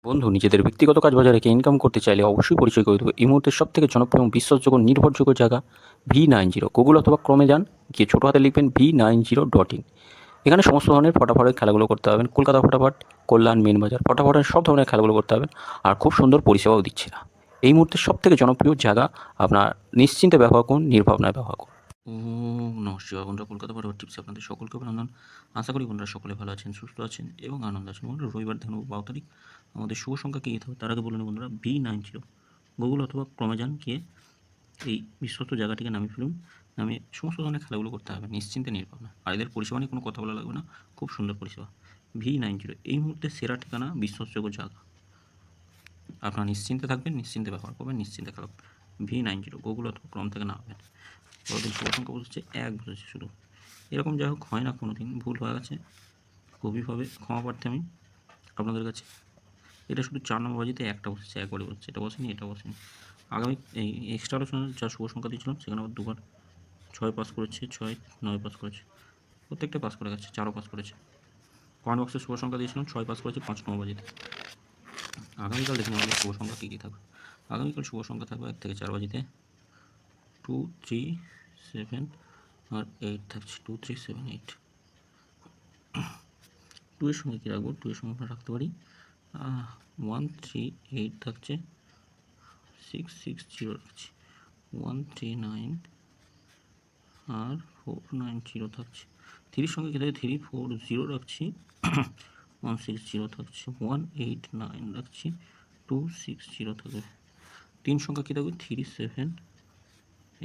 বন্ধু, নিজেদের ব্যক্তিগত কাজ বজায় রেখে ইনকাম করতে চাইলে অবশ্যই পরিচয় করে দেবো এই মুহূর্তের সব থেকে জনপ্রিয় এবং বিশ্বাসযোগ্য নির্ভরযোগ্য জায়গা V90। গুগল অথবা ক্রমে যান, গিয়ে ছোটো হাতে লিখবেন V90.in। এখানে সমস্ত ধরনের ফটাফটের খেলাগুলো করতে পারবেন। কলকাতা ফটাফট, কল্যাণ, মেন বাজার ফটাফটের সব ধরনের খেলাগুলো করতে পারবেন। আর খুব সুন্দর পরিষেবাও দিচ্ছে না। এই মুহূর্তের সব থেকে জনপ্রিয় জায়গা, আপনার নিশ্চিন্তে ব্যবহার করুন, নির্ভাবনায় ব্যবহার করুন। ওম নমঃ শিবায়। বন্ধুরা, কলকাতা ফটাফট টিপসে আপনাদের সকলকে অভিনন্দন। আশা করি বন্ধুরা সকলে ভালো আছেন, সুস্থ আছেন এবং আনন্দ আছেন। বন্ধুরা, রবিবার দেখুন 12 তারিখ। আমাদের শুভ সংখ্যা কী যেতে হবে তার আগে বলুন বন্ধুরা, V90। গুগল অথবা ক্রমে যান, গিয়ে এই বিশ্বস্ত জায়গাটিকে নামিয়ে ফেলুন। নামিয়ে সমস্ত ধরনের খেলাগুলো করতে হবে নিশ্চিন্তে, নির্ভাবনা। আর এদের পরিষেবা নিয়ে কোনো কথা বলা লাগবে না, খুব সুন্দর পরিষেবা। V90 এই মুহূর্তে সেরা ঠিকানা, বিশ্বাসযোগ্য জায়গা। আপনারা নিশ্চিন্তে থাকবেন, নিশ্চিন্তে ব্যবহার করবেন, নিশ্চিন্তে খেলা করবেন। V90 গুগল অথবা ক্রম থেকে নামাবেন। কতদিন শুভ সংখ্যা বসেছে, এক বসেছে শুধু। এরকম যাই হোক হয় না, কোনো দিন ভুল হয়ে গেছে, গভীরভাবে ক্ষমা প্রার্থী আমি আপনাদের কাছে। এটা শুধু 4 নম্বর বাজিতে একটা বসেছে, একবারই বসেছে, এটা বসেনি, এটা বসেনি। আগামী এই এক্সট্রা আলোচনা যা শুভ সংখ্যা দিয়েছিলাম সেখানে আবার দুবার 6 পাস করেছে, 6 9 পাস করেছে, প্রত্যেকটা পাস করে গেছে, 4ও পাস করেছে। কমেন্ট বক্সে শুভ সংখ্যা দিয়েছিলাম, 6 পাস করেছে 5 নম্বর বাজিতে। আগামীকাল দেখুন আমাদের শুভ সংখ্যা কী কী থাকবে। আগামীকাল শুভ সংখ্যা থাকবে 1 থেকে 4 বাজিতে 2 3 7 আর 8 থাকছে, 2 3 7 8। 2 এর সঙ্গে কী রাখবো, 2 এর সঙ্গে আমরা রাখতে পারি 1 3 8 থাকছে, 6 6 0 রাখছি, 1 3 9 আর 4 9 0 থাকছে। 3 এর সঙ্গে কী থাকে, 3 4 0 রাখছি, 1 6 0 থাকছে, 1 8 9 রাখছি, 2 6 0 থাকবে। 3 সংখ্যা কী থাকবে, 3 7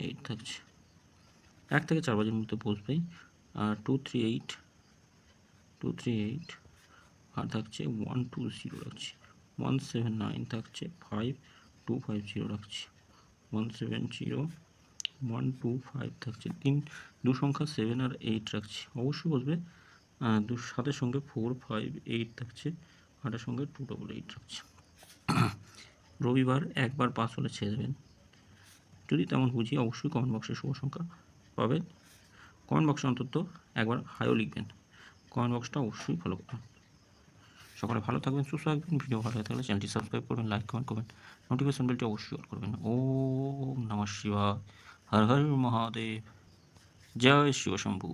8 থাকছে। 1 থেকে 4 বাজের মধ্যে বসবে। আর 2 3 8 2 3 8 আর থাকছে 1 2 0 রাখছি, 1 7 9 থাকছে, 5 2 5 0 রাখছি, 1 7 0 1 2 5 থাকছে। 2 সংখ্যা 7 আর 8 রাখছি, অবশ্যই বসবে। 7-এর সঙ্গে 4 5 8 থাকছে, 8-এর সঙ্গে 2 8 8 রাখছি। রবিবার একবার পাস হলে ছেড়ে দেবেন। যদি তেমন বুঝি অবশ্যই কমেন্ট বক্সে শুভ সংখ্যা পাবেন। কমেন্ট বক্সে অন্তত একবার হাইও লিখবেন। কমেন্ট বক্সটা অবশ্যই ফলো করবেন। সকালে ভালো থাকবেন, সুস্থ থাকবেন। ভিডিও ভালো লাগলে চ্যানেলটি সাবস্ক্রাইব করবেন, লাইক কমেন্ট করবেন, নোটিফিকেশন বেলটি অবশ্যই অন করবেন। ওম নমঃ শিবায়। হর হর মহাদেব। জয় শিব শম্ভু।